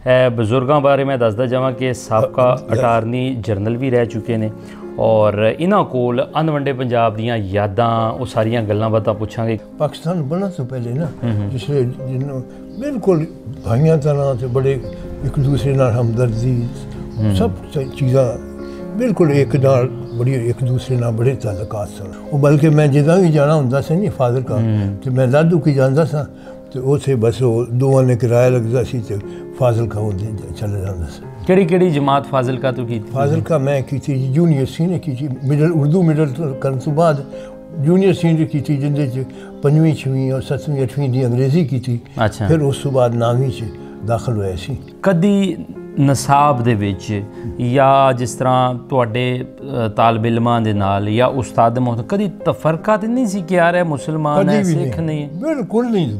बजुर्गों बारे मैं दसदा जावां कि साबका अटारनी जनरल भी रह चुके हैं और इन्हां कोल अनवंडे पंजाब दीयां यादां वो सारियां गल्लां बातां पुछांगे। पाकिस्तान बनने से पहले ना जिसले बिल्कुल भाइयों तरह से बड़े एक दूसरे नाल हमदर्दी सब चीज़ां बिल्कुल एक नाल बड़ी एक दूसरे नाल बड़े ताल्लुकात सन। वो बल्कि मैं जिदा भी जाना हुंदा सी नहीं फादर का तो मैं दादू की जांदा सा तो उसे बस वो दोवां ने किराया लगदा सी ते फाजिल का चले जांदा सी। केड़ी जमात फाजिल का तो की? फाजिल का मैं की थी जूनियर सीनियर की थी मिडल उर्दू मिडल करने तो बाद जूनियर सीनियर की थी जिंदे च 5वीं 6वीं और 7वीं 8वीं दी अंग्रेजी की थी। अच्छा। फिर उस तो बाद 9वीं च दाखिल होया सी। कदी नसाब दे विच या जिस तरह तुहाडे तालिब इल्मां दे नाल या उस्ताद मोहतरम कदी तफरका ते नहीं सी कि यार मुसलमान है सिख नहीं है? बिल्कुल नहीं।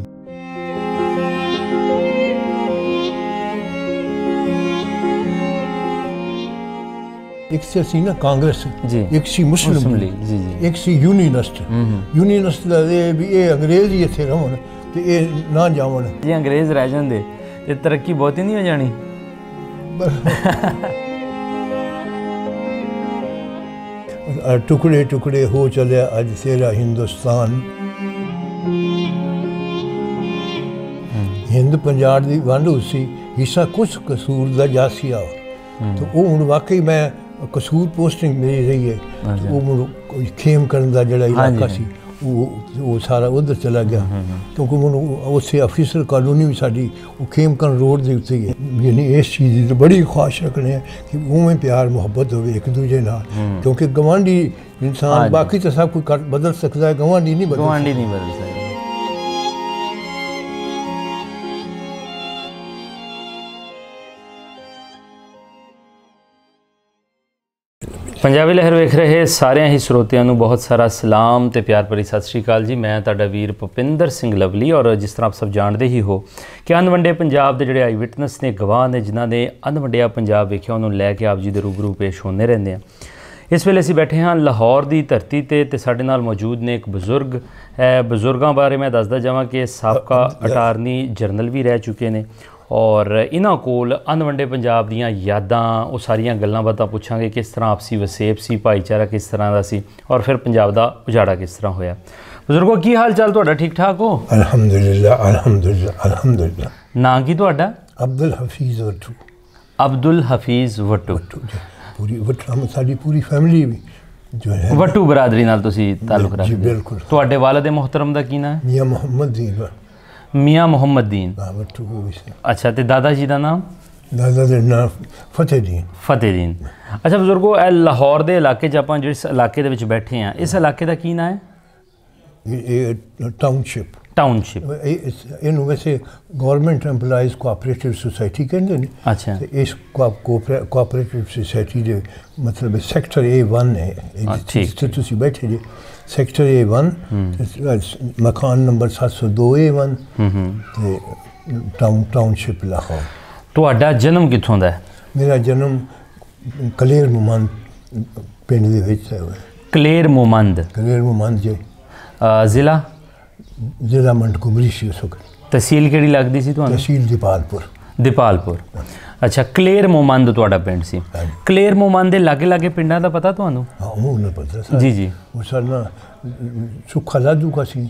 एक सी ना कांग्रेस जी, एक सी मुस्लिम लीग जी जी, एक सी यूनियनिस्ट यूनियनिस्ट भी ये अंग्रेज ही इत्थे रहन ते ये ना जावन जे अंग्रेज रह जांदे ते तरक्की बहुत ही नहीं हो जानी। टुकड़े टुकड़े हो चले अज तेरा हिंदुस्तान। हिंद पंजाब की वंड हुई हिस्सा कुछ कसूर का जासिया तो वो हुण वाकई मैं कसूर पोस्टिंग मेरी रही है तो वो खेम करने का जो इलाका सी वो सारा उधर चला गया क्योंकि उससे अफिसर कॉलोनी भी साड़ी वो खेमकन रोड के उत्ते है। यानी इस चीज़ की तो बड़ी ख्वाहिश रखने हैं कि उमें प्यार मुहब्बत हो एक दूजे नाल क्योंकि गवांढी इंसान बाकी तो सब कुछ बदल सकता है गवांढी नहीं बदल सकता। पंजाबी लहर वेख रहे सारे ही श्रोतियां नूं बहुत सारा सलाम ते प्यार भरी सत श्री अकाल जी। मैं तुहाडा वीर भुपिंदर सिंह लवली और जिस तरह आप सब जानते ही हो कि अनवंडे पंजाब के जोड़े आई विटनस ने गवाह ने जिन्हों ने अनवंडिया पंजाब वेख्या उन्होंने लैके आप जी के रूबरू पेश होने रहते हैं। इस वेले असीं बैठे हाँ लाहौर की धरती ते साडे नाल मौजूद ने एक बजुर्ग है। बजुर्गों बारे मैं दसदा जावां कि साबका अटारनी जनरल भी रह चुके हैं और इन्हां कोल अनवंडे पंजाब दीयां यादां वो सारियां गल्लां बातां पुछांगे किस तरह आपसी वसेब सी भाईचारा किस तरह का सी और फिर पंजाब दा उजाड़ा किस तरह होया। बजुर्गो की हाल चाल तुहाडा ठीक ठाक हो? अल्हम्दुलिल्लाह अल्हम्दुलिल्लाह अल्हम्दुलिल्लाह। नाम की तुहाडा? अब्दुल हफीज़ वट्टू। अब्दुल हफीज़ वट्टू। पूरी वट्टू साडी पूरी फैमिली भी जो है वट्टू बरादरी नाल तुसीं ताल्लुक रखदे? जी बिल्कुल। तुहाडे वालिद मोहतरम दा की नाम है? मियाँ मोहम्मद दीन। मियाँ मोहम्मद दीन। अच्छा तो दादा जी का नाम? दादा का नाम फतेहदीन। फतेहदीन। अच्छा बजुर्गो लाहौर के इलाके आप जिस इलाके दे विच बैठे हैं इस इलाके का की नाम है? टाउनशिप। टाउनशिप इन वैसे गवर्नमेंट एम्पलॉइज कोऑपरेटिव सोसाइटी कहते हैं। अच्छा। इस कोऑपरेटिव सोसाइटी के मतलब सेक्टर A1 है जिथे तुसीं बैठे जी सेक्टर A1 मकान नंबर 702 A1 टाउनशिप लाहौर। तुहाडा जन्म कित्थों दा है? मेरा जन्म कलेर मुमंद पिंड दे विच है। कलेर मुमंद? कलेर मुमंद जी। जिला? जिला मंडकुमरी सी उस वक्त। तहसील केड़ी लगदी सी तुहानू? तहसील दीपालपुर। दीपालपुर। अच्छा कलेर मुमंद तुहाडा पिंड सी। कलेर मुमंद दे लागे लागे पिंडां दा पता तुहानू? हाँ उन्हें पता जी जी। वो साडा सुखा लादू का सी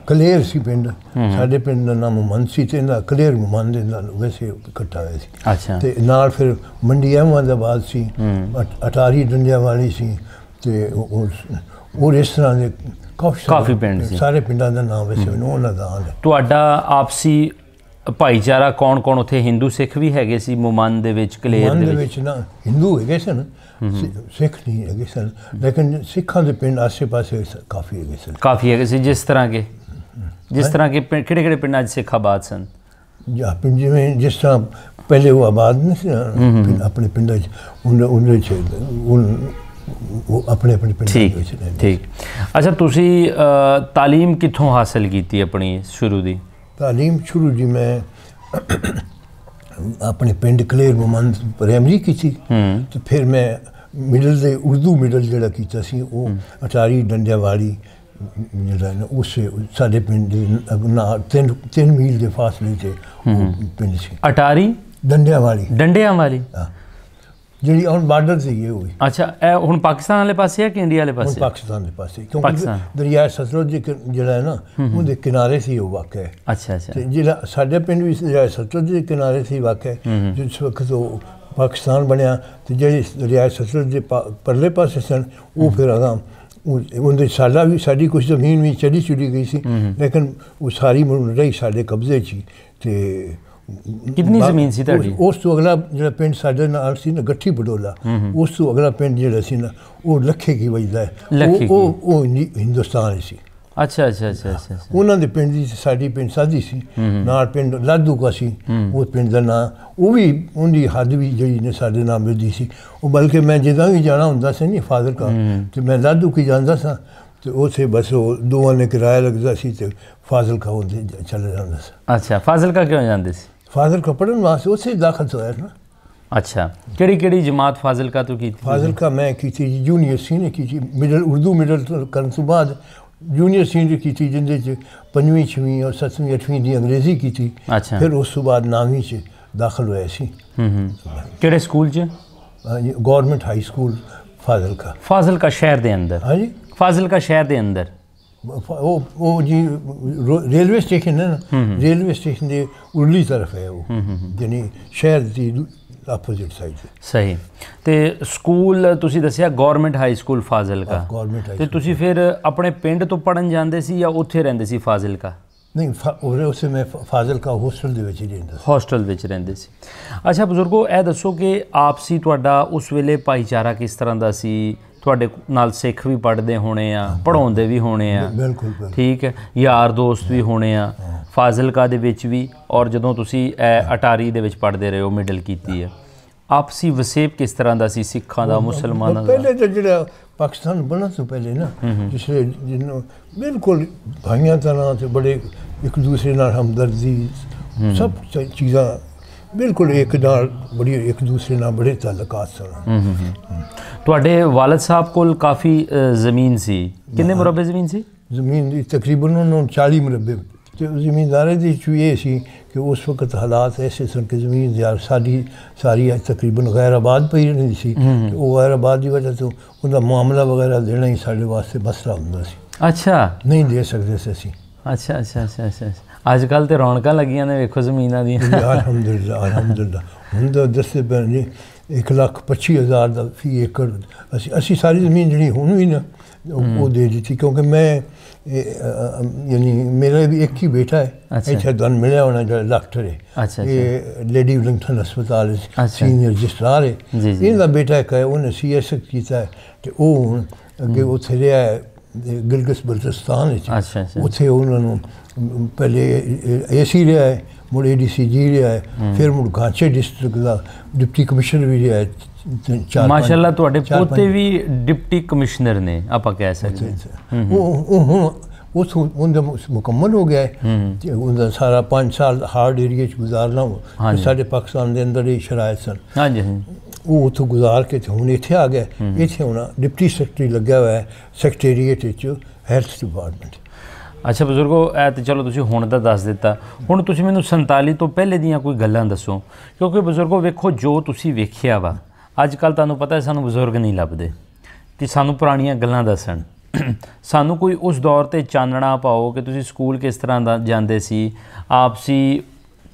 कलेर सी पिंड साडे पिंड दा नाम मुमंद सी ते इहदा कलेर मुमंद वैसे इकट्ठा होया सी। अच्छा। ते नाल फिर मंडी अहमदाबाद सी अटारी डंडिया वाली सी ते और इस तरह दे काफ़ी पिंड सारे पिंडां दा नाम वैसे उन्हां दा है। तुहाडा आपसी भाईचारा कौन कौन उत्थे हिंदू सिख भी हैगे सी मुमंद दे विच कलेर दे विच? ना हिंदू हैगे सन सिख नहीं हैगे सन लेकिन सिखां दे पिंड आसे पासे काफ़ी हैगे सन। काफ़ी हैगे सी जिस तरह के किहड़े पिंडां च सिख आबाद सन? पिंड जिवें जिस तरह पहले वो आबाद नहीं सी अपने पिंडां च वो अपने अपने पिंड। ठीक ठीक। अच्छा तुसी तालीम कित्थों हासिल की अपनी शुरू दी? तालीम शुरू जी मैं अपने पिंड कलेर मुमंद प्राइमरी की थी तो फिर मैं मिडल दे उर्दू मिडल जड़ा कीता सी वो अटारी डंडिया वाली जड़ा ना उससे साडे पिंड ना 3 मील के फासले से पिंड सी। अटारी ਡੰਡਿਆਂ ਵਾਲੀ ਹਾਂ, ਜਿਹੜੀ ਹੁਣ ਬਾਰਡਰ ਸੀਗੀ ਉਹ ਵੀ। ਅੱਛਾ, ਇਹ ਹੁਣ ਪਾਕਿਸਤਾਨ ਵਾਲੇ ਪਾਸੇ ਹੈ ਕਿ ਇੰਡੀਆ ਵਾਲੇ ਪਾਸੇ? ਪਾਕਿਸਤਾਨ ਦੇ ਪਾਸੇ, ਕਿਉਂਕਿ ਦਰਿਆ ਸਤਲੁਜ ਜਿਹੜਾ ਹੈ ਨਾ ਉਹਦੇ ਕਿਨਾਰੇ ਸੀ ਉਹ ਵਾਕਿਆ। ਅੱਛਾ ਅੱਛਾ। ਤੇ ਜਿਹੜਾ ਸਾਡੇ ਪਿੰਡ ਵੀ ਦਰਿਆ ਸਤਲੁਜ ਦੇ ਕਿਨਾਰੇ ਸੀ ਵਾਕਿਆ। ਜਿਸ ਵਕਤ ਉਹ ਪਾਕਿਸਤਾਨ ਬਣਿਆ ਤੇ ਜਿਹੜੀ ਦਰਿਆ ਸਤਲੁਜ ਦੇ ਪਰਲੇ ਪਾਸੇ ਸਨ ਉਹ ਫਿਰ ਅਗਾਂਹ ਉਹਦੇ ਸਾਡੀ ਕੁਛ ਜ਼ਮੀਨ ਵੀ ਚਲੀ ਗਈ ਸੀ, ਲੇਕਿਨ ਉਹ ਸਾਰੀ ਰਹੀ ਸਾਡੇ ਕਬਜ਼ੇ 'ਚ ਹੀ। ਤੇ ਕਿੰਨੀ ਜ਼ਮੀਨ ਸੀ ਤੁਹਾਡੀ? ਉਸ ਤੋਂ ਅਗਲਾ ਜਿਹੜਾ ਪਿੰਡ ਸਾਡੇ ਨਾਲ ਸੀ ਨਾ ਗੱਠੀ ਬਡੋਲਾ, ਉਸ ਤੋਂ ਅਗਲਾ ਪਿੰਡ ਜਿਹੜਾ ਸੀ ਨਾ ਉਹ ਲੱਖੇ ਕੀ ਵੱਜਦਾ ਹੈ, ਉਹ ਹਿੰਦੁਸਤਾਨ ਸੀ। ਅੱਛਾ ਅੱਛਾ ਅੱਛਾ ਅੱਛਾ। ਉਹਨਾਂ ਦੇ ਪਿੰਡ ਦੀ ਸਾਡੀ ਪਿੰਡ ਸਾਦੀ ਸੀ, ਨਾਲ ਪਿੰਡ ਲਾਧੂ ਕਾ ਸੀ ਉਹ ਪਿੰਡ ਦਾ ਨਾਂ। ਉਹ ਵੀ ਉਹਦੀ ਹੱਦ ਵੀ ਜਿਹੜੀ ਨੇ ਸਾਡੇ ਨਾਲ ਮਿਲਦੀ ਸੀ। ਉਹ ਬਲਕਿ ਮੈਂ ਜਿੱਦਾਂ ਵੀ ਜਾਣਾ ਹੁੰਦਾ ਸੀ ਨਹੀਂ ਫਾਜ਼ਿਲਕਾ ਤੇ ਮੈਂ ਲਾਧੂ ਕੀ ਜਾਂਦਾ ਸਾਂ ਤੇ ਉੱਥੇ ਬਸ ਉਹ ਦੋਵਾਂ ਨੇ ਕਿਰਾਇਆ ਲੱਗਦਾ ਸੀ ਤੇ ਫਾਜ਼ਿਲਕਾ ਹੁੰਦੇ ਚਲੇ ਜਾਂਦਾ ਸੀ। ਅੱਛਾ, ਫਾਜ਼ਿਲਕਾ ਕਿਉਂ ਜਾਂਦੇ ਸੀ? ਫਾਜ਼ਿਲਕਾ ਪੜ੍ਹਨ ਵਾਸਤੇ ਉੱਥੇ ਦਾਖਲ ਹੋਇਆ ਨਾ। ਅੱਛਾ, ਕਿਹੜੀ ਜਮਾਤ ਫਾਜ਼ਿਲਕਾ ਤੋਂ ਕੀਤੀ? ਫਾਜ਼ਿਲਕਾ ਮੈਂ ਕੀਤੀ ਜੂਨੀਅਰ ਸੀਨੀਅਰ ਕੀਤੀ, ਉਰਦੂ ਮਿਡਲ ਕਰਨ ਤੋਂ ਬਾਅਦ ਜੂਨੀਅਰ ਸੀਨੀਅਰ ਕੀਤੀ, ਜਿਹਦੇ 'ਚ 5ਵੀਂ 6ਵੀਂ ਔਰ 7ਵੀਂ 8ਵੀਂ ਦੀ ਅੰਗਰੇਜ਼ੀ ਕੀਤੀ। ਅੱਛਾ, ਫਿਰ ਉਸ ਤੋਂ ਬਾਅਦ 9ਵੀਂ 'ਚ ਦਾਖਲ ਹੋਇਆ ਸੀ। ਕਿਹੜੇ ਸਕੂਲ 'ਚ? Government high school Fazilka. Fazilka ਸ਼ਹਿਰ ਦੇ ਅੰਦਰ? ਹਾਂਜੀ, ਫਾਜ਼ਿਲਕਾ ਸ਼ਹਿਰ ਦੇ ਅੰਦਰ। ਉਹ ਜੀ ਰੇਲਵੇ ਸਟੇਸ਼ਨ ਹੈ ਨਾ, ਰੇਲਵੇ ਸਟੇਸ਼ਨ ਦੇ ਉਰਲੀ ਤਰਫ ਹੈ ਉਹ, ਯਾਨੀ ਸ਼ਹਿਰ ਦੀ ਆਪੋਜ਼ਿਟ ਸਾਈਡ ਤੇ। ਸਹੀ। ਤੇ ਸਕੂਲ ਤੁਸੀਂ ਦੱਸਿਆ government high school Fazilka. Government high. ਤੇ ਤੁਸੀਂ ਫਿਰ ਆਪਣੇ ਪਿੰਡ ਤੋਂ ਪੜ੍ਹਨ ਜਾਂਦੇ ਸੀ ਜਾਂ ਉੱਥੇ ਰਹਿੰਦੇ ਸੀ ਫਾਜ਼ਿਲਕਾ? ਨਹੀਂ, ਉਸੇ ਮੈਂ ਫਾਜ਼ਿਲਕਾ ਹੋਸਟਲ ਦੇ ਵਿੱਚ ਹੀ ਰਹਿੰਦਾ ਸੀ। ਹੋਸਟਲ ਵਿੱਚ ਰਹਿੰਦੇ ਸੀ। ਅੱਛਾ ਬਜ਼ੁਰਗੋ, ਇਹ ਦੱਸੋ ਕਿ ਆਪਸੀ ਤੁਹਾਡਾ ਉਸ ਵੇਲੇ ਭਾਈਚਾਰਾ ਕਿਸ ਤਰ੍ਹਾਂ ਦਾ ਸੀ? ਤੁਹਾਡੇ ਨਾਲ ਸਿੱਖ ਵੀ ਪੜ੍ਹਦੇ ਹੋਣੇ ਆ, ਪੜ੍ਹਾਉਂਦੇ ਵੀ ਹੋਣੇ ਆ, ਬਿਲਕੁਲ ਠੀਕ ਹੈ, ਯਾਰ ਦੋਸਤ ਵੀ ਹੋਣੇ ਆ ਫਾਜ਼ਿਲਕਾ ਦੇ ਵਿੱਚ ਵੀ, ਔਰ ਜਦੋਂ ਤੁਸੀਂ ਅਟਾਰੀ ਦੇ ਵਿੱਚ ਪੜ੍ਹਦੇ ਰਹੇ ਹੋ, ਮਿਡਲ ਕੀਤੀ ਹੈ, ਆਪਸੀ ਵਸੇਬ ਕਿਸ ਤਰ੍ਹਾਂ ਦਾ ਸੀ ਸਿੱਖਾਂ ਦਾ, ਮੁਸਲਮਾਨਾਂ ਦਾ? ਪਹਿਲੇ ਤਾਂ ਜਿਹੜਾ ਪਾਕਿਸਤਾਨ ਬਣਨ ਤੋਂ ਪਹਿਲੇ ਨਾ, ਜਿਸ ਜਿਹਨੂੰ ਬਿਲਕੁਲ ਭਾਈਆਂ ਤਰ੍ਹਾਂ ਤੇ ਬੜੇ ਇੱਕ ਦੂਸਰੇ ਨਾਲ ਹਮਦਰਦੀ, ਸਭ ਚੀਜ਼ਾਂ ਬਿਲਕੁਲ ਇੱਕ ਨਾਲ ਬੜੀ, ਇੱਕ ਦੂਸਰੇ ਨਾਲ ਬੜੇ ਤਾਲੁਕਾਤ ਸਨ। ਤੁਹਾਡੇ ਵਾਲਦ ਸਾਹਿਬ ਕੋਲ ਕਾਫੀ ਜ਼ਮੀਨ ਸੀ, ਕਿੰਨੇ ਮੁਰੱਬੇ ਜ਼ਮੀਨ ਸੀ? ਜ਼ਮੀਨ ਦੀ ਤਕਰੀਬਨ ਉਹਨਾਂ 40 ਮੁਰੱਬੇ। ਤੇ ਜ਼ਿਮੀਂਦਾਰੀ ਦੀ ਇਹ ਸੀ ਕਿ ਉਸ ਵਕਤ ਹਾਲਾਤ ਐਸੇ ਸਨ ਕਿ ਜ਼ਮੀਨ ਸਾਰੀ ਤਕਰੀਬਨ ਗੈਰ ਆਬਾਦ ਪਈ ਰਹਿੰਦੀ ਸੀ। ਉਹ ਗੈਰ ਆਬਾਦ ਦੀ ਵਜ੍ਹਾ ਤੋਂ ਉਹਦਾ ਮਾਮਲਾ ਵਗੈਰਾ ਦੇਣਾ ਹੀ ਸਾਡੇ ਵਾਸਤੇ ਮਸਲਾ ਹੁੰਦਾ ਸੀ। ਅੱਛਾ, ਨਹੀਂ ਦੇ ਸਕਦੇ ਸੀ ਅਸੀਂ। ਅੱਛਾ ਅੱਛਾ ਅੱਛਾ ਅੱਛਾ। ਅੱਜ ਕੱਲ੍ਹ ਤਾਂ ਰੌਣਕਾਂ ਲੱਗੀਆਂ ਨੇ ਵੇਖੋ ਜ਼ਮੀਨਾਂ ਦੀਆਂ। ਅਲਹਮਦੁਲਿਲਾ ਅਲਹਮਦੁਲਿਲਾ। ਹੁਣ ਤਾਂ ਦੱਸਦੇ ਪਏ ਨੇ 1,25,000 ਦਾ ਫੀ ਏਕੜ। ਅਸੀਂ ਸਾਰੀ ਜ਼ਮੀਨ ਜਿਹੜੀ ਹੁਣ ਵੀ ਨਾ ਉਹ ਦੇ ਦਿੱਤੀ, ਕਿਉਂਕਿ ਮੈਂ ਯਾਨੀ ਮੇਰਾ ਵੀ ਇੱਕ ਹੀ ਬੇਟਾ ਹੈ, ਇੱਥੇ ਤੁਹਾਨੂੰ ਮਿਲਿਆ ਹੋਣਾ ਜਿਹੜਾ ਡਾਕਟਰ ਹੈ, ਇਹ ਲੇਡੀ ਵਿਲਿੰਗਟਨ ਹਸਪਤਾਲ ਸੀਨੀਅਰ ਰਜਿਸਟਰਾਰ ਹੈ। ਇਹਦਾ ਬੇਟਾ ਇੱਕ ਹੈ, ਉਹਨੇ CS ਕੀਤਾ ਹੈ ਤੇ ਉਹ ਹੁਣ ਅੱਗੇ ਉੱਥੇ ਰਿਹਾ ਹੈ ਗਿਲਗਿਤ ਬਲਤਿਸਤਾਨ ਵਿੱਚ। ਉੱਥੇ ਉਹਨਾਂ ਨੂੰ ਪਹਿਲੇ AC ਰਿਹਾ ਹੈ, ਮੁੜ ADCG ਰਿਹਾ ਹੈ, ਫਿਰ ਮੁੜ ਗਾਂਚੇ ਡਿਸਟ੍ਰਿਕਟ ਦਾ ਡਿਪਟੀ ਕਮਿਸ਼ਨਰ ਵੀ ਰਿਹਾ ਹੈ। ਮਾਸ਼ਾਅੱਲਾ, ਤੁਹਾਡੇ ਪੋਤੇ ਵੀ ਡਿਪਟੀ ਕਮਿਸ਼ਨਰ ਨੇ, ਆਪਾਂ ਕਹਿ ਸਕਦੇ ਹਾਂ। ਉਹ ਉਹਦਾ ਮੁਕੰਮਲ ਹੋ ਗਿਆ ਹੈ ਤੇ ਉਹਦਾ ਸਾਰਾ 5 ਸਾਲ ਹਾਰਡ ਏਰੀਆ 'ਚ ਗੁਜ਼ਾਰਨਾ ਸਾਡੇ ਪਾਕਿਸਤਾਨ ਦੇ ਅੰਦਰ ਹੀ ਸ਼ਰਾਇਤ ਸਨ। ਹਾਂਜੀ, ਉਹ ਉੱਥੋਂ ਗੁਜ਼ਾਰ ਕੇ ਤੇ ਹੁਣ ਇੱਥੇ ਆ ਗਿਆ। ਇੱਥੇ ਹੁਣ ਡਿਪਟੀ ਸੈਕਟਰੀ ਲੱਗਿਆ ਹੋਇਆ ਹੈ ਸੈਕਟਰੀਏਟ ਵਿੱਚ, ਹੈਲਥ ਡਿਪਾਰਟਮੈਂਟ। ਅੱਛਾ ਬਜ਼ੁਰਗੋ, ਇਹ ਤਾਂ ਚਲੋ ਤੁਸੀਂ ਹੁਣ ਦਾ ਦੱਸ ਦਿੱਤਾ, ਹੁਣ ਤੁਸੀਂ ਮੈਨੂੰ 47 ਤੋਂ ਪਹਿਲੇ ਦੀਆਂ ਕੋਈ ਗੱਲਾਂ ਦੱਸੋ, ਕਿਉਂਕਿ ਬਜ਼ੁਰਗੋ ਵੇਖੋ ਜੋ ਤੁਸੀਂ ਵੇਖਿਆ ਵਾ, ਅੱਜ ਕੱਲ੍ਹ ਤੁਹਾਨੂੰ ਪਤਾ ਸਾਨੂੰ ਬਜ਼ੁਰਗ ਨਹੀਂ ਲੱਭਦੇ ਕਿ ਸਾਨੂੰ ਪੁਰਾਣੀਆਂ ਗੱਲਾਂ ਦੱਸਣ। ਸਾਨੂੰ ਕੋਈ ਉਸ ਦੌਰ 'ਤੇ ਚਾਨਣਾ ਪਾਓ ਕਿ ਤੁਸੀਂ ਸਕੂਲ ਕਿਸ ਤਰ੍ਹਾਂ ਦਾ ਜਾਂਦੇ ਸੀ, ਆਪਸੀ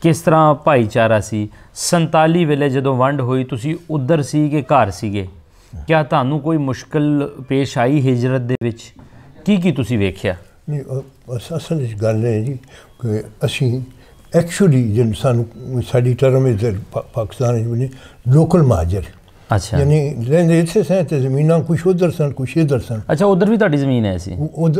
ਕਿਸ ਤਰ੍ਹਾਂ ਭਾਈਚਾਰਾ ਸੀ। 47 ਵੇਲੇ ਜਦੋਂ ਵੰਡ ਹੋਈ ਤੁਸੀਂ ਉੱਧਰ ਸੀ ਕਿ ਘਰ ਸੀਗੇ? ਕਿਆ ਤੁਹਾਨੂੰ ਕੋਈ ਮੁਸ਼ਕਿਲ ਪੇਸ਼ ਆਈ ਹਿਜਰਤ ਦੇ ਵਿੱਚ? ਕੀ ਤੁਸੀਂ ਵੇਖਿਆ? ਨਹੀਂ, ਅਸਲ ਵਿੱਚ ਗੱਲ ਹੈ ਜੀ ਕਿ ਅਸੀਂ ਐਕਚੁਅਲੀ ਜਿਨ ਸਾਨੂੰ ਸਾਡੀ ਟਰਮ ਇੱਧਰ ਪਾਕਿਸਤਾਨ ਵਿੱਚ ਬਣੀ ਲੋਕਲ ਮਾਜਰ। ਅੱਛਾ, ਯਾਨੀ ਰਹਿੰਦੇ ਇੱਥੇ ਸਨ ਤੇ ਜ਼ਮੀਨਾਂ ਕੁਛ ਉੱਧਰ ਸਨ ਕੁਛ ਇੱਧਰ ਸਨ। ਅੱਛਾ, ਉੱਧਰ ਵੀ ਤੁਹਾਡੀ ਜ਼ਮੀਨ ਹੈ ਸੀ?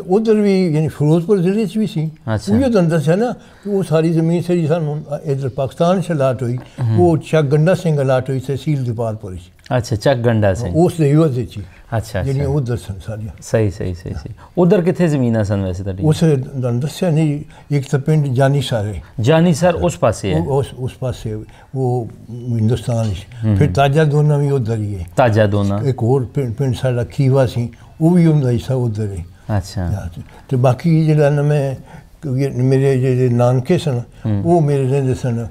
ਉੱਧਰ ਵੀ ਯਾਨੀ ਫਿਰੋਜ਼ਪੁਰ ਜ਼ਿਲ੍ਹੇ 'ਚ ਵੀ ਸੀ। ਉਹ ਤੁਹਾਨੂੰ ਦੱਸਿਆ ਨਾ ਕਿ ਉਹ ਸਾਰੀ ਜ਼ਮੀਨ ਸਾਡੀ ਸਾਨੂੰ ਇੱਧਰ ਪਾਕਿਸਤਾਨ 'ਚ ਅਲਾਟ ਹੋਈ। ਉਹ ਚੱਕ ਗੰਡਾ ਸਿੰਘ ਅਲਾਟ ਹੋਈ ਤਹਿਸੀਲ ਦੀਪਾਲਪੁਰ 'ਚ। ਅੱਛਾ, ਚੱਕ ਗੰਡਾ ਸਿੰਘ ਉਸ ਦੇ ਯੂਜ਼ ਵਿੱਚ ਹੀ। ਅੱਛਾ, ਜਿਹੜੀਆਂ ਉੱਧਰ ਸਨ ਸਾਰੀਆਂ। ਸਹੀ ਸਹੀ ਸਹੀ ਸਹੀ। ਉੱਧਰ ਕਿੱਥੇ ਜ਼ਮੀਨਾਂ ਸਨ ਵੈਸੇ ਤੁਹਾਡੀ? ਉਸ ਤੁਹਾਨੂੰ ਦੱਸਿਆ ਨਹੀਂ, ਇੱਕ ਤਾਂ ਪਿੰਡ ਜਾਨੀਸਰ ਹੈ। ਜਾਨੀਸਰ ਉਸ ਪਾਸੇ ਹੈ? ਉਸ ਪਾਸੇ ਉਹ ਹਿੰਦੁਸਤਾਨ 'ਚ। ਫਿਰ ਤਾਜਾ ਦੋਨਾ ਵੀ ਉੱਧਰ ਹੀ ਹੈ। ਤਾਜਾ ਦੋਨਾ ਇੱਕ ਹੋਰ ਪਿੰਡ ਸਾਡਾ ਖੀਵਾ ਸੀ, ਉਹ ਵੀ ਹੁੰਦਾ ਹਿੱਸਾ ਉੱਧਰ ਹੈ। ਅੱਛਾ, ਅਤੇ ਬਾਕੀ ਜਿਹੜਾ ਨਾ ਮੈਂ ਮੇਰੇ ਜਿਹੜੇ ਨਾਨਕੇ ਸਨ ਉਹ ਮੇਰੇ ਰਹਿੰਦੇ ਸਨ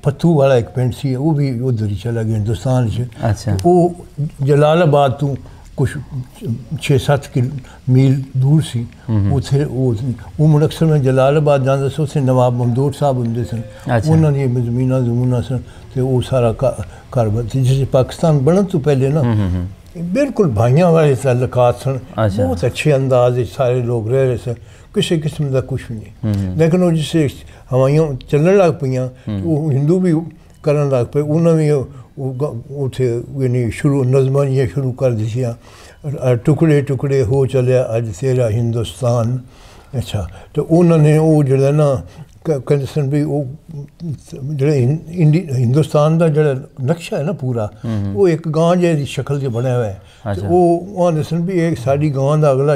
फत्तू वाला एक पिंड सी वो भी उधर ही चला गया हिंदुस्तान च। अच्छा। वो जलालाबाद तो कुछ 6-7 मील दूर सी उथे वो मुड़ अक्सर मैं जलालाबाद जाता सी उसे नवाब ममदूद साहब होंगे सन। अच्छा। उन्होंने जमीना जमूना सन तो वो सारा कारोबार जिसे पाकिस्तान बनने तो पहले ना बिल्कुल भाइयों वाले ताल्लुकात सन। अच्छा। बहुत अच्छे अंदाज सारे लोग रह रहे सन, किसी किस्म का कुछ भी नहीं। लेकिन वो जिससे हवाइयाँ चलने लग पईयां वो हिंदू भी करन लग पे, उन्होंने भी उठे यानी शुरू नज़मां ये शुरू कर दिया, टुकड़े टुकड़े हो चलिया अज तेरा हिंदुस्तान। अच्छा, तो उन्होंने वो जड़ा ना कहते सन भी वो जो हिंदुस्तान का जड़ा नक्शा है ना पूरा वो एक गांव जैसी शक्ल से बनया हुआ है। अच्छा। तो वो आते सन भी एक साड़ी गांव का अगला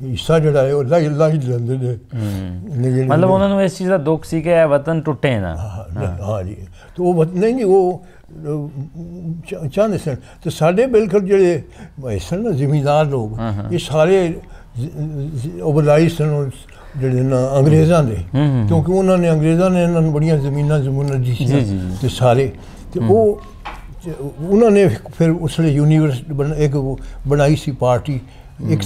हिस्सा जड़ा है वो लाई लाई लेंदे ने। मतलब उन्होंने इस चीज़ का दुख सी कि वतन टुटे ना। हाँ जी, तो वो नहीं वो चाहते सन। तो साढ़े बिल्कुल जोड़े सन ना जिमीदार लोग ये सारे उबलाई सन ਜਿਹੜੇ ਨਾ ਅੰਗਰੇਜ਼ਾਂ ਦੇ, ਕਿਉਂਕਿ ਉਹਨਾਂ ਨੇ ਅੰਗਰੇਜ਼ਾਂ ਨੇ ਇਹਨਾਂ ਨੂੰ ਬੜੀਆਂ ਜ਼ਮੀਨਾਂ ਦਿੱਤੀਆਂ ਤੇ ਸਾਰੇ ਤੇ ਉਹ ਉਹਨਾਂ ਨੇ ਫਿਰ ਉਸ ਵੇਲੇ ਯੂਨੀਵਰਸਿਟੀ ਇੱਕ ਬਣਾਈ ਸੀ ਪਾਰਟੀ, ਇੱਕ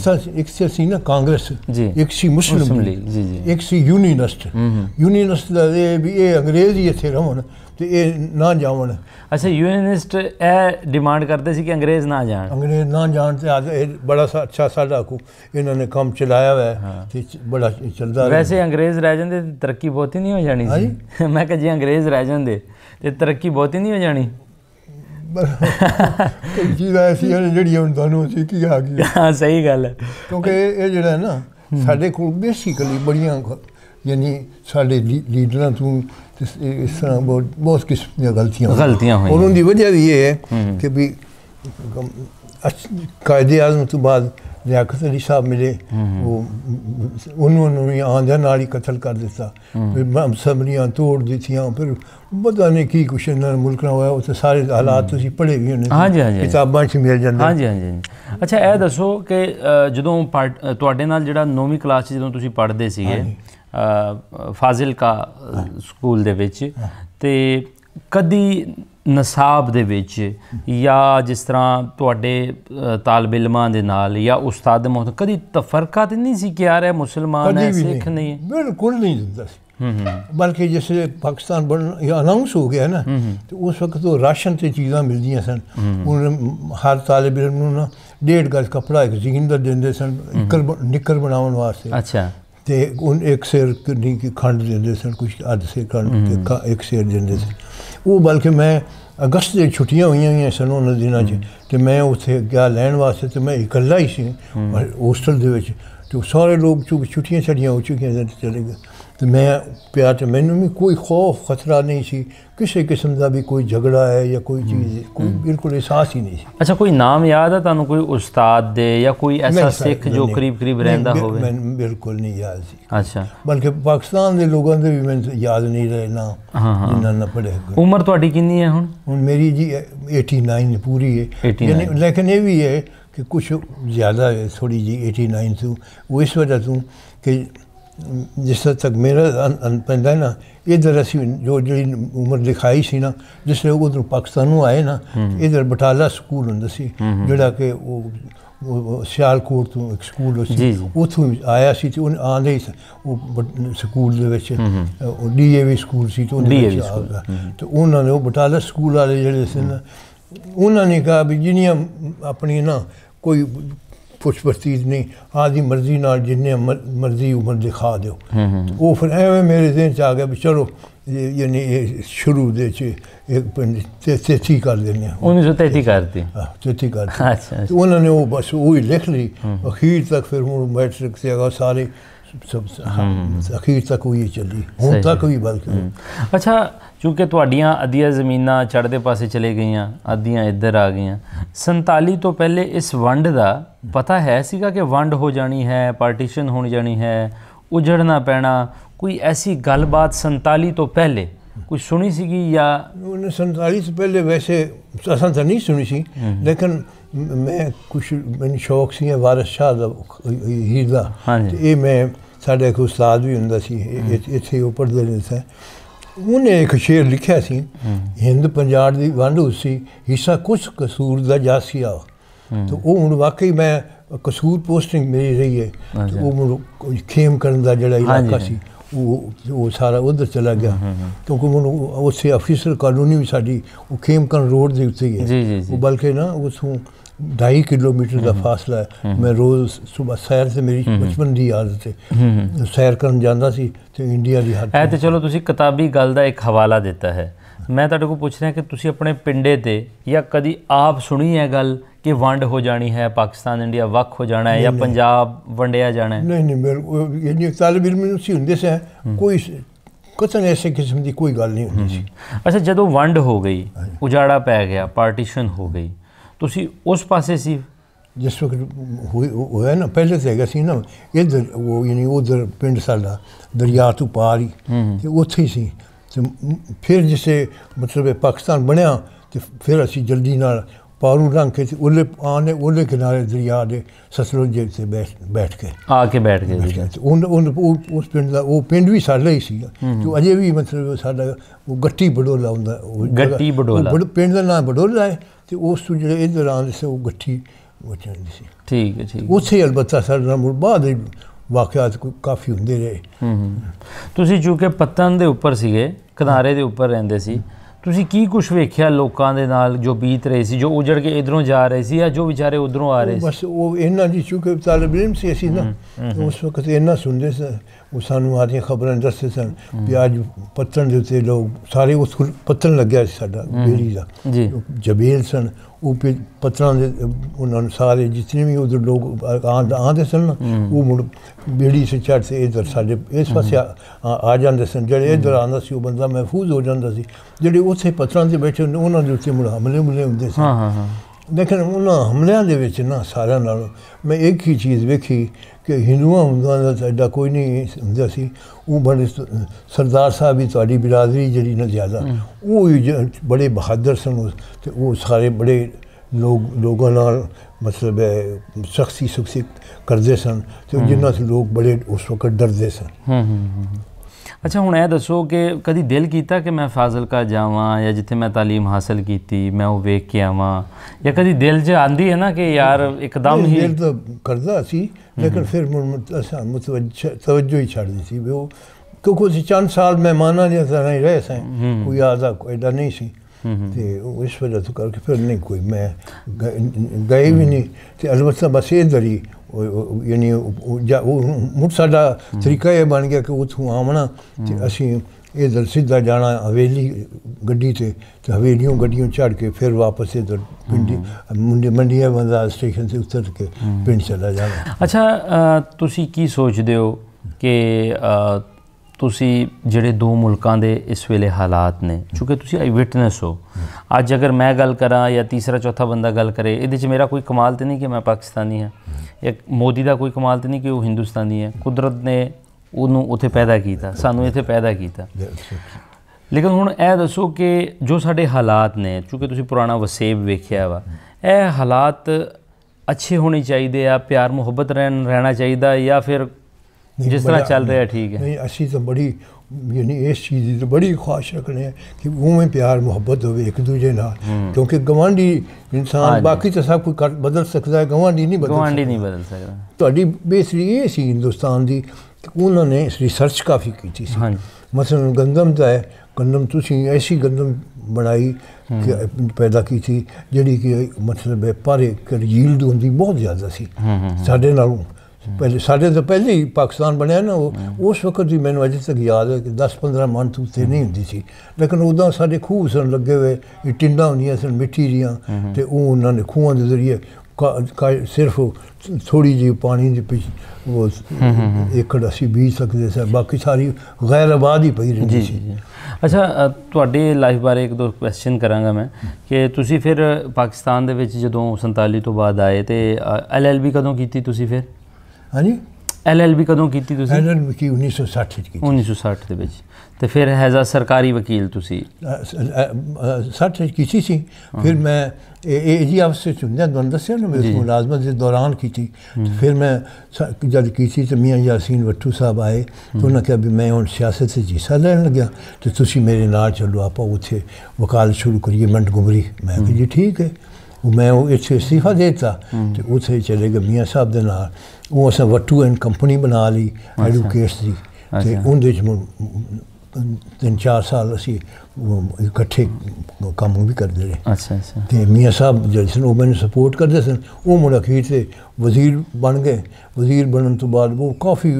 ਸੀ ਨਾ ਕਾਂਗਰਸ, ਇੱਕ ਸੀ ਮੁਸਲਿਮ ਲੀਗ, ਇੱਕ ਸੀ ਯੂਨੀਨਿਸਟ। ਯੂਨੀਨਿਸਟ ਦਾ ਇਹ ਵੀ ਇਹ ਅੰਗਰੇਜ਼ ਹੀ ਇੱਥੇ ਰਹਿਣ ਤੇ ਇਹ ਨਾ ਜਾਵਣ। अच्छा, यूनियनिस्ट ਇਹ डिमांड करते सी कि अंग्रेज ना जान, अंग्रेज ना जान ते आज बड़ा अच्छा साडा को इन्होंने काम चलाया हुआ है ते बड़ा चलदा। वैसे अंग्रेज रह जांदे ते तरक्की बहुती नहीं हो जानी सी। मैं कह जी अंग्रेज रह जांदे ते तरक्की बहुती नहीं हो जानी। कोई चीज़ ऐसी है जिहड़ी हुण तुहानूं असीं की आ गई। हाँ सही गल है, क्योंकि ये जिहड़ा ना साडे कोल बेसिकली बड़ियां यानी साडे लीडरां तों इस तरह बहुत किस्म दी गलतियां हुई। और उनकी वजह भी ये है कि भी कायदे आज़म तो बाद लियाकत अली साहब मिले, वो उन्होंने आंधिया नाल ही कतल कर दिता, फिर असम्बलियाँ तोड़ दित्तियां, फिर पता नहीं की कुछ इन्होंने मुल्क ना होया। उत्थे सारे हालात तुसीं पढ़े भी होने, हाँ जी हाँ जी, किताबां च मिल जांदे। हाँ जी हाँ जी। अच्छा, ਇਹ ਦੱਸੋ ਕਿ ਜਦੋਂ ਤੁਹਾਡੇ ਨਾਲ ਜਿਹੜਾ 9ਵੀਂ ਕਲਾਸ 'ਚ ਜਦੋਂ ਤੁਸੀਂ ਪੜ੍ਹਦੇ ਸੀਗੇ ਫਾਜ਼ਿਲਕਾ ਸਕੂਲ ਦੇ ਵਿੱਚ, ਤੇ ਕਦੀ ਨਸਾਬ ਦੇ ਵਿੱਚ ਜਾਂ ਜਿਸ ਤਰ੍ਹਾਂ ਤੁਹਾਡੇ ਤਾਲਬ ਇਲਮਾਂ ਦੇ ਨਾਲ ਜਾਂ ਉਸਤਾਦ ਮੁਹਤਰਮ ਕਦੀ ਤਫਰਕਾ ਤਾਂ ਨਹੀਂ ਸੀ ਕਿ ਯਾਰ ਇਹ ਮੁਸਲਮਾਨ ਹੈ ਸਿੱਖ ਨਹੀਂ ਹੈ? बिल्कुल नहीं दिता सी। बल्कि जैसे पाकिस्तान अनाउंस हो गया ना तो उस वक्त तो राशन से चीज़ां मिलदियां सन। हर तालिब इल्म नूं ना 1.5 गज कपड़ा एक जीन दा देंदे सन निक्कर बनाउण वास्ते। अच्छा। ते उन एक सेर की खंड देंदे सन, कुछ अध सेर खंड एक सेर देंदे सन। वो बल्कि मैं अगस्त दी छुट्टियां हुई सन उन्हां दिनां च ते मैं उत्थे गया लैण वास्ते ते मैं इकल्ला ही सी होस्टल दे विच। तो सारे लोग चूँकि छुट्टियां छड़ियां हो चुकियां चले गए तो मैं प्यार तो मैनू भी कोई खौफ खतरा नहीं सी, किसी किस्म का भी कोई झगड़ा है या कोई चीज़ कोई बिल्कुल एहसास ही नहीं सी। अच्छा, कोई नाम याद है तुहानू कोई उस्ताद दे या कोई ऐसा सिख जो करीब करीब रहंदा होवे? मैनू बिल्कुल नहीं याद सी। अच्छा। बल्कि पाकिस्तान के लोगों के भी मैनू याद नहीं रहे ना जिन्हां ना पढ़े। उम्र तुहाडी कितनी है हुण? मेरी जी 89 पूरी है, यानी लेकिन ये भी है कि कुछ ज़्यादा है थोड़ी जी 89 तो वो इस वजह तो कि जिस तक मेरा पैदा है ना इधर असी जो जी उम्र दिखाई सी ना जिसले उधर पाकिस्तानों आए ना इधर बटाला स्कूल होंदा सी जिहड़ा कि वो सियालकोट तो एक स्कूल उतों आया सी ते उन आंदे ही वो स्कूल दे विच DAV स्कूल सी तो तो उन्होंने वो बटाला स्कूल वाले जिहड़े सी ना उन्होंने कहा भी जिन्नियां अपनी ना कोई पुछ परतीज नहीं आदि मर्जी नाल जिन्ने मर्जी उम्र दिखा दो। वो फिर एवं मेरे जहन च आ गया भी चलो यानी शुरू दे एक 33 कर देने 1933 करती 33 कर दी। तो उन्होंने वो बस वही लिख ली अखीर तक, फिर वो मैट्रिक से अगर सारे सब अखीर तक वही चली हुण तक भी बल्कि। अच्छा, चूँकि तुहाडियां अद्धियां ज़मीनां चढ़दे पासे चले गईयां अद्धियां इधर आ गईयां, 47 तो पहले इस वंड का पता है सीगा कि वंड हो जानी है, पार्टीशन हो जानी है, उजड़ना पैना, कोई ऐसी गलबात 47 तो पहले कुछ सुनी सीगी या? 47 से पहले वैसे असां तो नहीं सुनी सी, लेकिन मैं कुछ मैंने शौक सी वारिस शाह दा हीर दा। ये मैं साडे एक उस्ताद भी हुंदा सी इत्थे वो पढ़दे रहंदे सी ਉਹਨੇ ਇੱਕ ਸ਼ੇਰ ਲਿਖਿਆ ਸੀ, ਹਿੰਦ ਪੰਜਾਬ ਦੀ ਵੰਡ ਹੋਈ ਸੀ, ਹਿੱਸਾ ਕੁਛ ਕਸੂਰ ਦਾ ਜਾਸੀਆ। ਤੇ ਉਹ ਹੁਣ ਵਾਕਈ ਮੈਂ ਕਸੂਰ ਪੋਸਟਿੰਗ ਮੇਰੀ ਰਹੀ ਹੈ, ਤੇ ਉਹ ਮੈਨੂੰ ਖੇਮ ਕਰਨ ਦਾ ਜਿਹੜਾ ਇਲਾਕਾ ਸੀ ਉਹ ਸਾਰਾ ਉਧਰ ਚਲਾ ਗਿਆ, ਕਿਉਂਕਿ ਮੈਨੂੰ ਉੱਥੇ ਅਫੀਸਰ ਕਾਨੂੰਨੀ ਵੀ ਸਾਡੀ ਉਹ ਖੇਮਕਰਨ ਰੋਡ ਦੇ ਉੱਤੇ ਹੀ ਹੈ, ਉਹ ਬਲਕਿ ਨਾ ਉੱਥੋਂ 2.5 किलोमीटर का फासला है। मैं रोज़ सुबह सैर से मेरी बचपन की आदत है, सैर करन जांदा सी ते इंडिया दी हद है। तो चलो तुसी किताबी गल दा एक हवाला दिता है, मैं तुहाडे को पुछ रहा कि तुसी अपने पिंडे ते या कदी आप सुनी है गल कि वंड हो जानी है, पाकिस्तान इंडिया वख हो जाना है, या पंजाब वंडिया जाना है? नहीं मेरे ये तालिब इल्म सी हुंदे से कोई कतन ऐसे किस्म की कोई गल नहीं हुंदी सी। अच्छा, जदों वंड हो गई, उजाड़ा पै गया, पार्टीशन हो गई, तुसी उस पासे सी जिस वक्त होया ना, पहले तो है सी ना इधर वो यानी उधर पिंड साडा दरिया तो पार ही ते उत्थे ही सी। ते फिर जिसे मतलब पाकिस्तान बनया तो फिर असी जल्दी नाल पारू रंग के ओले आने ओले किनारे दरिया दे सतलुज से बैठ के आके बैठ गए। उस पिंड का वो पिंड भी साडा ही सी, जो अजे भी मतलब साडा वो गट्टी बडोला हुंदा, गट्टी बडोला पिंड का नाम बडोला है, तो उस जो इधर आते से वो गट्ठी बचती सी। ठीक है, ठीक। उत्थे अलबत्ता साडे मुड़ बाद वाकयात काफ़ी हुंदे रहे। तुसी चूंकि पत्तन दे उपर सीगे, किनारे दे उपर रहिंदे सी, तुसी की कुछ वेख्या लोकां दे नाल जो बीत रहे सी, जो उजड़ के इधरों जा रहे सी या जो बेचारे उधरों आ रहे सी? बस वो इन्ना जी चूंकि तालिब इल्म से असी ना उस वक्त इन्ना सुनते सन, वो सानू आदियां खबरां दसदे सन भी अज पत्तन दे उत्ते लोग सारे उस पत्तन लग्या साडा बेड़ी दा जबेल सन, वो पत्तरां दे उन्होंने सारे जितने भी उधर लोग आते सन ना, वो मुड़ बेड़ी से चढ़ते इधर साडे इस पासे आ जाते सन, जेड़े इधर आंदा सी वो बंदा महफूज हो जाता सी, जेड़े उत्थे पत्तरां ते बैठे उन्हां दे उत्ते मुड़ हमले हुंदे सन। लेकिन उन्होंने हमलियां दे विच ना सारियां नालों मैं एक ही चीज़ वेखी कि हिंदुआं हुंदुआं दा एडा कोई नहीं हुंदा सी, वो बड़े सरदार साहब ही तुहाडी बिरादरी जिहड़ी ना ज़्यादा वो बड़े बहादुर सन, ते वो सारे बड़े लोगों नाल मतलब सख्ती सुख्ती करदे सन, ते जिन्हां से लोग बड़े उस वक्त डरदे सन। अच्छा, हुण ये दसो कि कदी दिल कीता कि मैं फाजिलका जावां या जिथे मैं तालीम हासिल की मैं वो वेख के आवां, या कदी दिल च आंदी है ना कि यार एकदम ही दिल तो करदा सी, लेकिन फिर तवज्जो ही छड़ दी सी वो, क्योंकि चंद साल मेहमानां दी तरह ही रहे सन, कोई आदा एडा नहीं सी, ते इस वजह तो करके फिर नहीं कोई मैं गए भी नहीं, ते अलबत्ता बस इधर ही यानी मुड़ साडा तरीका ये बन गया कि उतों आवना ते असी इधर सीधा जाना हवेली गड्डी ते हवेलियों गड्डियों चढ़ के फिर वापस इधर पिंडी मंडिया बंदा स्टेशन से उतर के पिंड चला जाना। अच्छा, तुसी की सोचदे हो कि तुसी ਜਿਹੜੇ ਦੋ मुल्कां दे इस वेले हालात ने, चूँकि तुसी आई विटनेस हो, अज अगर मैं गल करा या तीसरा चौथा बंदा गल करे, ये मेरा कोई कमाल तो नहीं कि मैं पाकिस्तानी हाँ, या मोदी का कोई कमाल तो नहीं कि वो हिंदुस्तानी है, कुदरत ने उन्होंने उत्थे पैदा किया, सानू इत्थे पैदा किया। लेकिन हुण यह दसो कि जो साडे हालात ने, चूँकि तुसी पुराना वसेब वेख्या वा, यह हालात अच्छे होने चाहिए या प्यार मुहब्बत रहना चाहिए, या फिर जिस तरह चल रहा है ठीक है? नहीं, असी तो बड़ी यानी इस चीज़ की तो बड़ी ख्वाहिश रखने हैं कि उमें प्यार मुहब्बत हो एक दूजे नाल, क्योंकि गवांढी इंसान बाकी तो सब कुछ बदल सकता है, गवांढी नहीं बदल सकता। तुहाडी बेसरी ये सी हिंदुस्तान की, उन्होंने रिसर्च काफ़ी की थी, मसलन गंदम का है, गंदम तुसी ऐसी गंदम बनाई पैदा की थी जिहड़ी कि मतलब पर एक यील्ड होंदी बहुत ज़्यादा सी साडे नालों पहले, साढ़े तो पहले ही पाकिस्तान बनया ना, वो उस वक्त भी मैंने अजे तक याद है कि 10-15 मन तो उत्ते नहीं होंदी सी, लेकिन उदा साढ़े खूह सन लगे हुए, टिंडा होंदियां सन मिट्टी दियां, ते वो उन्होंने खूहां के जरिए सिर्फ थोड़ी जी पानी के पिछ वो एकड़ असी बीज सकते थे, बाकी सारी गैर आबाद ही पई रही सी। अच्छा, तुहाडे लाइफ बारे एक दो क्वेश्चन करांगा मैं कि तुसी फिर पाकिस्तान दे विच जदों 47 तो बाद आए, तो LLB कदों कीती तुसी फिर? हाँ जी, LLB ਕਦੋਂ ਕੀਤੀ ਤੁਸੀਂ? LLB ਕੀ 1960 ਚ ਕੀਤੀ। 1960 ਦੇ ਵਿੱਚ। ਤੇ ਫਿਰ ਐਜ਼ ਅ ਸਰਕਾਰੀ ਵਕੀਲ ਤੁਸੀਂ 60 ਚ ਕੀਤੀ ਸੀ। ਫਿਰ ਮੈਂ ਜੀ ਅਫਸਰ ਚ ਹੁੰਦਿਆਂ ਤੁਹਾਨੂੰ ਦੱਸਿਆ ਨਾ ਮੈਂ ਮੁਲਾਜ਼ਮਤ ਦੇ ਦੌਰਾਨ ਕੀਤੀ। ਫਿਰ ਮੈਂ ਜਦ ਕੀਤੀ ਤਾਂ ਮੀਆਂ ਯਾਸੀਨ ਵੱਟੂ ਸਾਹਿਬ ਆਏ ਤਾਂ ਉਹਨਾਂ ਕਿਹਾ ਵੀ ਮੈਂ ਹੁਣ ਸਿਆਸਤ 'ਚ ਹਿੱਸਾ ਲੈਣ ਲੱਗਿਆ ਤੇ ਤੁਸੀਂ ਮੇਰੇ ਨਾਲ ਚੱਲੋ, ਆਪਾਂ ਉੱਥੇ ਵਕਾਲਤ ਸ਼ੁਰੂ ਕਰੀਏ ਮੰਟਗੋਮਰੀ। ਮੈਂ ਕਿਹਾ ਜੀ ਠੀਕ ਹੈ। मैं वो इत्थे इस्तीफा देता तो उत्थे चले गए मियाँ साहब दे नाल। वो असां वट्टू एंड कंपनी बना ली एडवोकेट्स दी ते उहदे च 3-4 साल असी इकट्ठे काम भी करते रहे। अच्छा अच्छा। तो मियाँ साहब जिहड़े सन वो मैंने सपोर्ट करते सन। वो मुड़ अखीर से वजीर बन गए। वजीर बनने तो बाद वो काफ़ी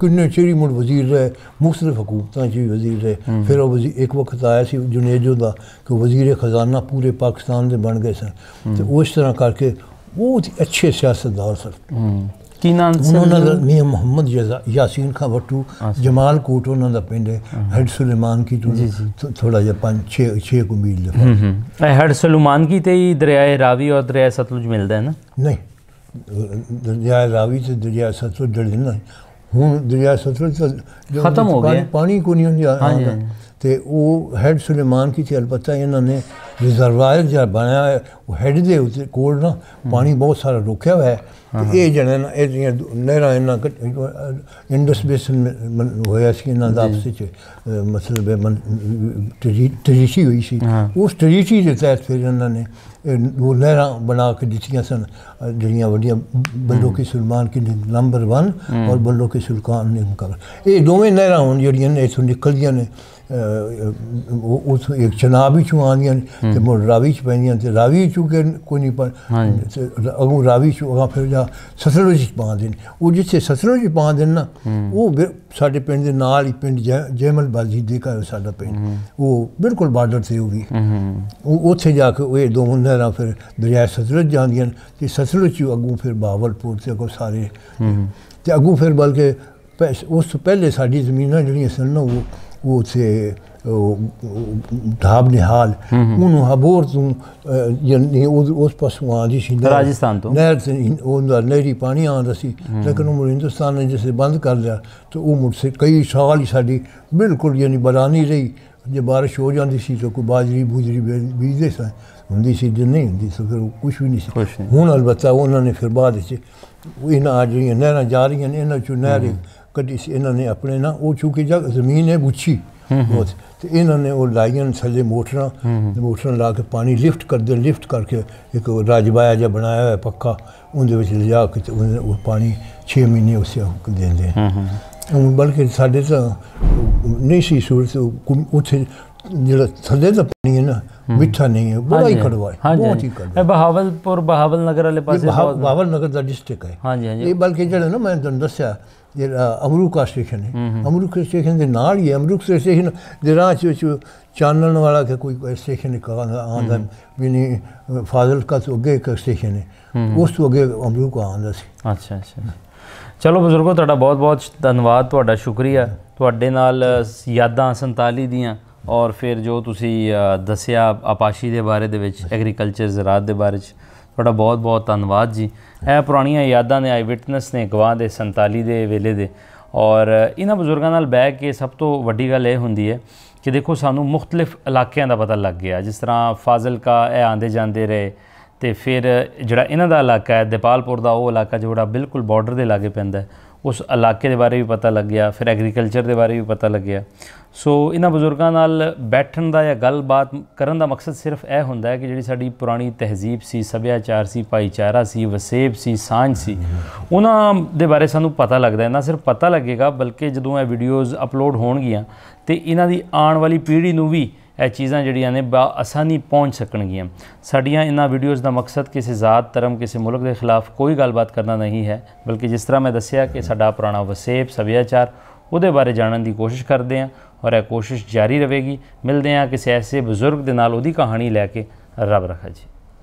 किन्ने चिर ही मुड़ वजीर रहे, मुख्तलिफ हुकूमतां च भी वजीर रहे। फिर वो एक वक्त आया सी जुनेजो का कि वजीर ख़जाना पूरे पाकिस्तान के बन गए सन। तो उस तरह करके बहुत अच्छे सियासतदार सन। ਕੀ ਨਾਮ ਸੀ ਉਹਨਾਂ ਦਾ? ਮੀਆਂ ਮੁਹੰਮਦ ਯਾਸੀਨ ਖਾਂ ਵੱਟੂ, ਜਮਾਲ ਕੋਟ ਉਹਨਾਂ ਦਾ ਪਿੰਡ ਹੈ। ਹੈਡ ਸੁਲੇਮਾਨ ਕੀ ਤੋਂ ਥੋੜਾ ਜਿਹਾ 5-6 ਕੁ ਮੀਲ ਦਾ। ਹੈਡ ਸੁਲੇਮਾਨ ਕੀ ਤੇ ਹੀ ਦਰਿਆਏ ਰਾਵੀ ਔਰ ਦਰਿਆਏ ਸਤਲੁਜ ਮਿਲਦਾ ਹੈ ਨਾ? ਨਹੀਂ, ਦਰਿਆਏ ਰਾਵੀ ਤੇ ਦਰਿਆਏ ਸਤਲੁਜ ਜਿਹੜੇ ਨਾ ਹੁਣ ਦਰਿਆਏ ਸਤਲੁਜ ਖਤਮ ਹੋ ਗਿਆ, ਪਾਣੀ ਕੋ ਨਹੀਂ ਹੁੰਦਾ। ਤੇ ਉਹ ਹੈਡ ਸੁਲੇਮਾਨ ਕੀ ਤੇ ਅਲਬત્ਤਾ ਇਹਨਾਂ ਨੇ ਰਿਜ਼ਰਵਾਇਰ ਜਿਹੜਾ ਬਣਾਇਆ ਹੈ ਉਹ ਹੈਡ ਦੇ ਉੱਤੇ ਕੋਲ ਨਾ ਪਾਣੀ ਬਹੁਤ ਸਾਰਾ ਰੋਕਿਆ ਹੋਇਆ ਹੈ। ਇਹ ਜਿਹੜੇ ਨਾ ਇਹਦੀਆਂ ਨਹਿਰਾਂ ਇਹਨਾਂ ਇੰਡਸ ਬੇਸਨ ਹੋਇਆ ਸੀ ਇਹਨਾਂ ਦਾ ਆਪਸ ਵਿੱਚ ਮਤਲਬ ਟਰੀਟੀ ਹੋਈ ਸੀ। ਉਸ ਟਰੀਟੀ ਦੇ ਤਹਿਤ ਫਿਰ ਇਹਨਾਂ ਨੇ ਉਹ ਨਹਿਰਾਂ ਬਣਾ ਕੇ ਦਿੱਤੀਆਂ ਸਨ ਜਿਹੜੀਆਂ ਵੱਡੀਆਂ ਬਲੋਕੀ ਸੁਲਮਾਨ ਕੀ ਨੰਬਰ 1 ਔਰ ਬਲੋਕੀ ਸੁਲਤਾਨ ਨੇ ਮੁਕਾਬਲਾ। ਇਹ ਦੋਵੇਂ ਨਹਿਰਾਂ ਹੁਣ ਜਿਹੜੀਆਂ ਨੇ ਇੱਥੋਂ ਨਿਕਲਦੀਆਂ ਨੇ उस एक चनाब ही चू आंदियां ते मुड़ रावी च पैंदियां ते रावी चूंकि कोई नहीं पर अगों रावी चू अगां फिर जा सतलुज च पांदे न। वो जिथे सतलुज च पांदे न ना वो साडे पिंड दे नाल ही पिंड जैमल बाजी दे घर साडा पिंड वो बिल्कुल बार्डर ते होगी। उत्थे जाके वो दो नहरां फिर दरिया सतलुज जांदियां ते सतलुज च अगों फिर बहावलपुर ते अगों सारे ते अगों फिर बल्कि उस तो पहले साडी जमीनां जड़ियां सन ना वो थे ढाब निहाल उन्होंने हबोर तू उस पासों आँदी सी राजस्थान तो नहर से नहरी पानी आंदा सी। लेकिन वो हिंदुस्तान ने जैसे बंद कर लिया तो वो मुझसे कई साल ही साड़ी बिल्कुल यानी बरानी रही। जब बारिश हो जाती सी तो कोई बाजरी बूजरी बीजते सन होंदी सी, जो नहीं होंदी तो फिर कुछ भी नहीं सी। हुण अलबत्ता उन्होंने फिर बाद इन्हां जिहड़ियां नहरां जा रही हैं इन्हां चों नहर कड्ढी सी इन्होंने अपने ना वो चूँकि जमीन है बुच्छी बहुत तो इन्होंने वो लाइयां थल्ले मोटरां ला के पानी लिफ्ट करके एक राजबाया जहा बनाया है पक्का उनदे विच लिजा के वो पानी 6 महीने उसे देंदे। बल्कि साढ़े तो नहीं सी सूरत उत्थे जो थल्ले का पानी है ना मिठा नहीं है, बड़ा ही कड़वा है, बहुत ही कड़वा। बहावलपुर बहावल नगर वाले पास बहावल नगर का डिस्ट्रिक्ट है। हाँ जी हाँ जी। बल्कि जो ना मैं तुहानू दस्सिया अमरूका स्टेशन है, अमरूका स्टेशन के नाल ही है। अमरूका स्टेशन दे राह च चानन वाला के कोई स्टेशन आंदा भी नहीं, फाजिलका तो अगे एक स्टेशन है उस तो अगे अमरूका आंदा सी। अच्छा अच्छा। चलो बजुर्गो तुहाडा बहुत बहुत धन्यवाद, तुहाडा शुक्रिया। तुहाडे नाल यादां 47 दियां और फिर जो तुसी दस्सिया आपाशी के बारे दे विच एग्रीकल्चर ज़रात के बारे तुहाडा बहुत बहुत धन्यवाद जी। ਇਹ ਪੁਰਾਣੀਆਂ ਯਾਦਾਂ ਨੇ, ਆਈ ਵਿਟਨੈਸ ਨੇ ਗਵਾਹ ਦੇ 47 ਦੇ ਵੇਲੇ ਦੇ। ਔਰ ਇਹਨਾਂ ਬਜ਼ੁਰਗਾਂ ਨਾਲ ਬਹਿ ਕੇ ਸਭ ਤੋਂ ਵੱਡੀ ਗੱਲ ਇਹ ਹੁੰਦੀ ਹੈ ਕਿ ਦੇਖੋ ਸਾਨੂੰ ਮੁxtਲਿਫ ਇਲਾਕਿਆਂ ਦਾ ਪਤਾ ਲੱਗ ਗਿਆ। ਜਿਸ ਤਰ੍ਹਾਂ ਫਾਜ਼ਿਲਕਾ ਇਹ ਆਉਂਦੇ ਜਾਂਦੇ ਰਹੇ ਤੇ ਫਿਰ ਜਿਹੜਾ ਇਹਨਾਂ ਦਾ ਇਲਾਕਾ ਹੈ ਦਿਪਾਲਪੁਰ ਦਾ ਉਹ ਇਲਾਕਾ ਜਿਹੜਾ ਬਿਲਕੁਲ ਬਾਰਡਰ ਦੇ ਲਾਗੇ ਪੈਂਦਾ ਉਸ ਇਲਾਕੇ ਦੇ ਬਾਰੇ ਵੀ ਪਤਾ ਲੱਗਿਆ, ਫਿਰ ਐਗਰੀਕਲਚਰ ਦੇ ਬਾਰੇ ਵੀ ਪਤਾ ਲੱਗਿਆ। ਸੋ ਇਹਨਾਂ ਬਜ਼ੁਰਗਾਂ ਨਾਲ ਬੈਠਣ ਦਾ ਜਾਂ ਗੱਲਬਾਤ ਕਰਨ ਦਾ ਮਕਸਦ ਸਿਰਫ ਇਹ ਹੁੰਦਾ ਹੈ ਕਿ ਜਿਹੜੀ ਸਾਡੀ ਪੁਰਾਣੀ ਤਹਿਜ਼ੀਬ ਸੀ, ਸੱਭਿਆਚਾਰ ਸੀ, ਭਾਈਚਾਰਾ ਸੀ, ਵਸੇਬ ਸੀ, ਸਾਂਝ ਸੀ, ਉਹਨਾਂ ਦੇ ਬਾਰੇ ਸਾਨੂੰ ਪਤਾ ਲੱਗਦਾ ਹੈ। ਨਾ ਸਿਰਫ ਪਤਾ ਲੱਗੇਗਾ ਬਲਕਿ ਜਦੋਂ ਇਹ ਵੀਡੀਓਜ਼ ਅਪਲੋਡ ਹੋਣਗੀਆਂ ਤੇ ਇਹਨਾਂ ਦੀ ਆਉਣ ਵਾਲੀ ਪੀੜ੍ਹੀ ਨੂੰ ਵੀ ਇਹ ਚੀਜ਼ਾਂ ਜਿਹੜੀਆਂ ਨੇ ਆਸਾਨੀ ਪਹੁੰਚ ਸਕਣਗੀਆਂ। ਸਾਡੀਆਂ ਇਹਨਾਂ ਵੀਡੀਓਜ਼ ਦਾ ਮਕਸਦ ਕਿਸੇ ਜ਼ਾਤ, ਧਰਮ, ਕਿਸੇ ਮੁਲਕ ਦੇ ਖਿਲਾਫ ਕੋਈ ਗੱਲਬਾਤ ਕਰਨਾ ਨਹੀਂ ਹੈ, ਬਲਕਿ ਜਿਸ ਤਰ੍ਹਾਂ ਮੈਂ ਦੱਸਿਆ ਕਿ ਸਾਡਾ ਪੁਰਾਣਾ ਵਸੇਬ, ਸੱਭਿਆਚਾਰ, ਉਹਦੇ ਬਾਰੇ ਜਾਣਨ ਦੀ ਕੋਸ਼ਿਸ਼ ਕਰਦੇ ਹਾਂ ਔਰ ਇਹ ਕੋਸ਼ਿਸ਼ ਜਾਰੀ ਰਹੇਗੀ। ਮਿਲਦੇ ਹਾਂ ਕਿਸੇ ਐਸੇ ਬਜ਼ੁਰਗ ਦੇ ਨਾਲ, ਉਹਦੀ ਕਹਾਣੀ ਲੈ ਕੇ। ਰੱਬ ਰੱਖਾ ਜੀ।